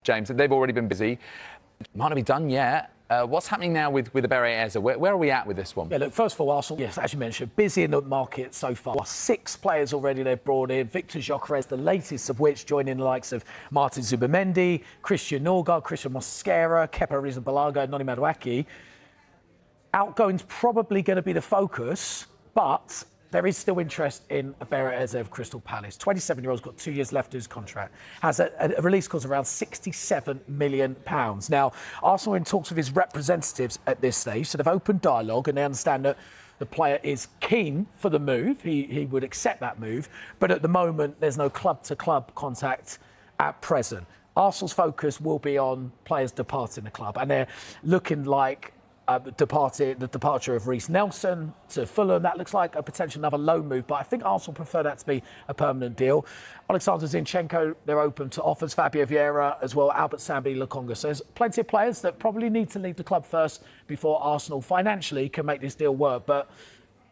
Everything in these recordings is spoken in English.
James, they've already been busy. Might not be done yet. What's happening now with Eberechi Eze? Where are we at with this one? Yeah, look, first of all, Arsenal, yes, as you mentioned, busy in the market so far. 6 players already they've brought in. Victor Gyökeres, the latest of which joining the likes of Martin Zubimendi, Christian Norgard, Christian Mosquera, Kepa Arrizabalaga, Noni Madueke. Outgoing's probably going to be the focus, but there is still interest in Eberechi Eze of Crystal Palace. 27-year-old's got 2 years left of his contract. Has a release clause around £67 million. Now, Arsenal are in talks with his representatives at this stage, so they've opened dialogue and they understand that the player is keen for the move. He would accept that move, but at the moment, there's no club-to-club contact at present. Arsenal's focus will be on players departing the club, and they're looking like the departure of Reece Nelson to Fulham. That looks like a potential another loan move, but I think Arsenal prefer that to be a permanent deal. Alexander Zinchenko, they're open to offers. Fabio Vieira as well, Albert Sambi, Lokonga. So there's plenty of players that probably need to leave the club first before Arsenal financially can make this deal work. But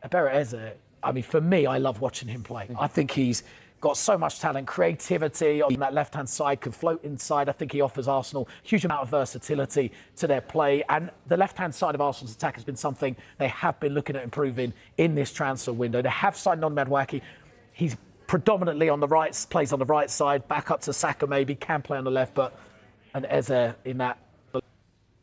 Eberechi Eze, I mean, for me, I love watching him play. I think he's got so much talent, creativity on that left-hand side, can float inside. I think he offers Arsenal a huge amount of versatility to their play. And the left-hand side of Arsenal's attack has been something they have been looking at improving in this transfer window. They have signed Noni Madueke. He's predominantly on the right, plays on the right side, back up to Saka maybe, can play on the left, but an Eze in that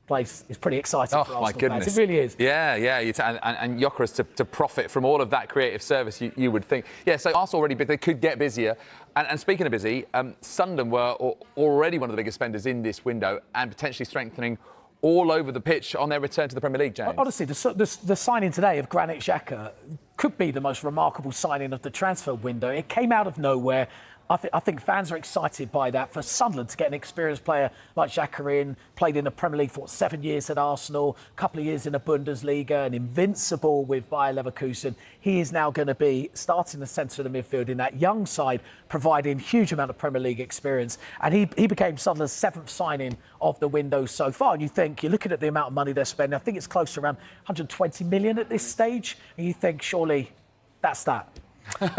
place is pretty exciting for Arsenal. Oh, my goodness. Fans. It really is. Yeah. And Gyökeres to profit from all of that creative service, you would think. Yeah, so Arsenal already big, they could get busier. And speaking of busy, Sunderland were already one of the biggest spenders in this window and potentially strengthening all over the pitch on their return to the Premier League, James. Honestly, the signing today of Granit Xhaka could be the most remarkable signing of the transfer window. It came out of nowhere. I think fans are excited by that. For Sunderland to get an experienced player like Xhaka in, played in the Premier League for 7 years at Arsenal, a couple of years in the Bundesliga, and invincible with Bayer Leverkusen. He is now going to be starting the centre of the midfield in that young side, providing huge amount of Premier League experience. And he became Sunderland's 7th signing of the window so far. And you're looking at the amount of money they're spending. I think it's close to around 120 million at this stage. And you think, surely that's that.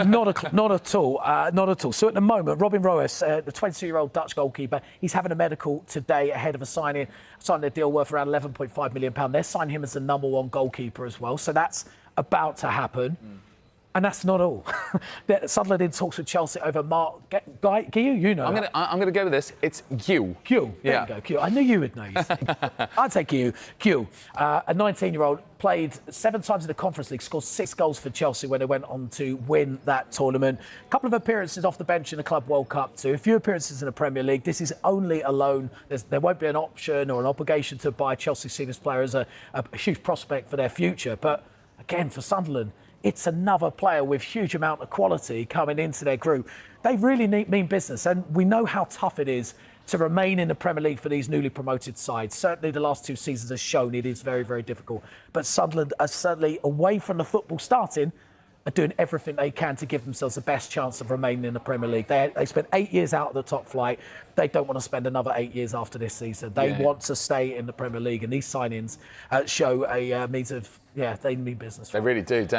Not at all. So at the moment, Robin Roes, the 22-year-old Dutch goalkeeper, he's having a medical today ahead of signing a deal worth around £11.5 million. They're signing him as the number 1 goalkeeper as well. So that's about to happen. And that's not all. Sunderland in talks with Chelsea over Mark Guiu, you know. I'm gonna go with this. It's Guiu. There you go, Guiu. I knew you would know. I'd say Guiu. Guiu, a 19-year-old, played 7 times in the Conference League, scored 6 goals for Chelsea when they went on to win that tournament. A couple of appearances off the bench in the Club World Cup too. A few appearances in the Premier League. This is only a loan. There won't be an option or an obligation to buy Chelsea seen this player as a huge prospect for their future. But again, for Sunderland, it's another player with huge amount of quality coming into their group. They really mean business, and we know how tough it is to remain in the Premier League for these newly promoted sides. Certainly the last 2 seasons have shown it is very, very difficult. But Sunderland are certainly, away from the football starting, are doing everything they can to give themselves the best chance of remaining in the Premier League. They spent 8 years out of the top flight. They don't want to spend another 8 years after this season. They want to stay in the Premier League, and these signings show a means of, they mean business. They really do, don't they?